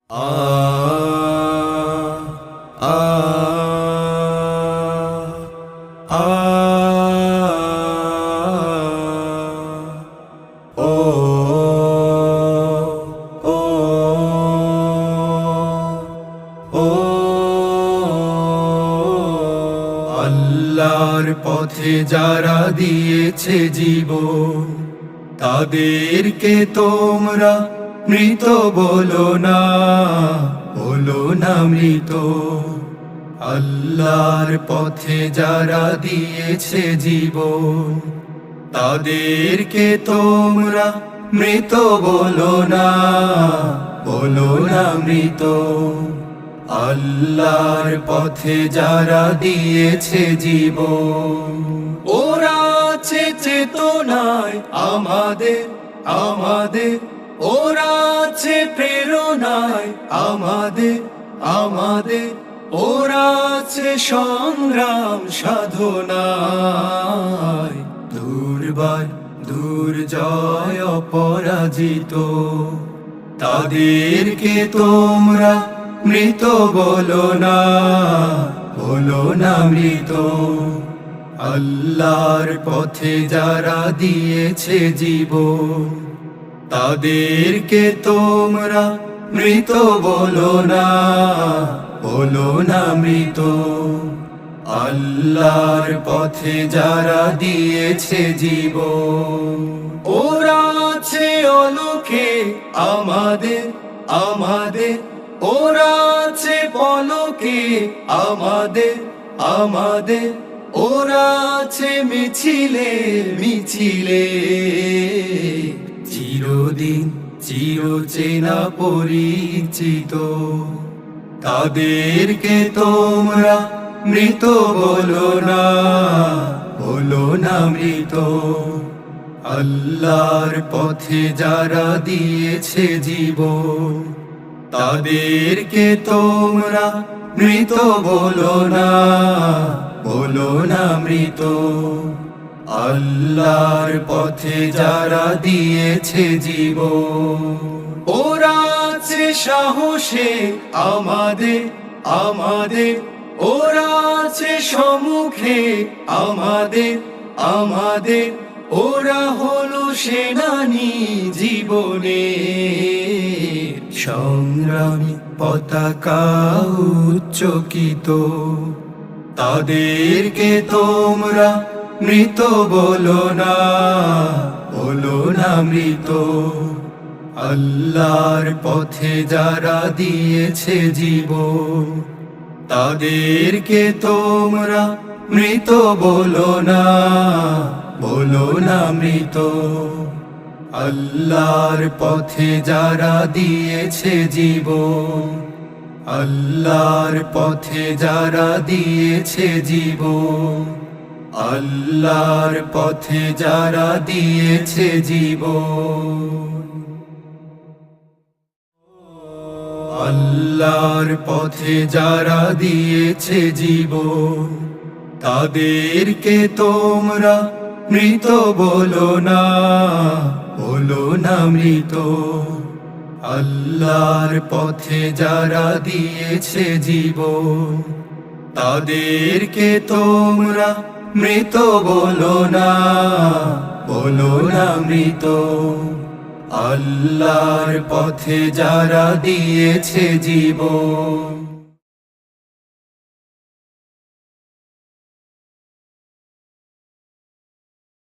আ আ আ ও ও ও আল্লাহর পথে যারা দিয়েছে জীবন, তাদেরকে তোমরা মৃত বলো না, বলো না মৃত। আল্লাহর পথে যারা দিয়েছে জীবন, তাদেরকে তোমরা মৃত বলো না, বলো না মৃত। আল্লাহর পথে যারা দিয়েছে জীবন, ওরা আছে চেতনায় আমাদের আমাদের, ওরা আছে প্রেরণায় আমাদের আমাদের, ওরা আছে সংগ্রাম সাধনায়। দুর্বার দুর্জয় অপরাজিত, তাদেরকে তোমরা মৃত বলো না, বলো না মৃত। আল্লাহর পথে যারা দিয়েছে জীবন, তাদেরকে তোমরা মৃত বলো না, বলো না মৃত। আল্লাহর পথে যারা দিয়েছে জীবন, ওরা আছে অলোকে আমাদের আমাদের, ওরা আছে পলকে আমাদের আমাদের, ওরা আছে মিছিলে মিছিলে। চিরদিন চিরচেনা পরিচিত, তাদেরকে তোমরা মৃত বলো না, বলো না মৃত। আল্লাহর পথে যারা দিয়েছে জীবন, তাদেরকে তোমরা মৃত বলো না, বলো না মৃত। আল্লাহর পথে যারা দিয়েছে জীবন, ওরা আছে সাহসে আমাদের আমাদের, ওরা আছে সম্মুখে আমাদের আমাদের, ওরা হলো সেনানী জীবনে। সংগ্রামী পতাকা উচ্চকিত, তাদেরকে তোমরা মৃত বলো না, বলো না মৃত। আল্লাহর পথে যারা দিয়েছে জীবন, তাদেরকে তোমরা মৃত বলো না, বলো না মৃত। আল্লাহর পথে যারা দিয়েছে জীবন, আল্লাহর পথে যারা দিয়েছে জীবন, আল্লাহর পথে যারা দিয়েছে জীবন। আল্লাহর পথে যারা দিয়েছে জীবন, তাদেরকে তোমরা মৃত বলো না, বলো না মৃত। আল্লাহর পথে যারা দিয়েছে জীবন, তাদেরকে তোমরা মৃত বলো না, বলো না মৃত। আল্লাহর পথে যারা দিয়েছে জীবন।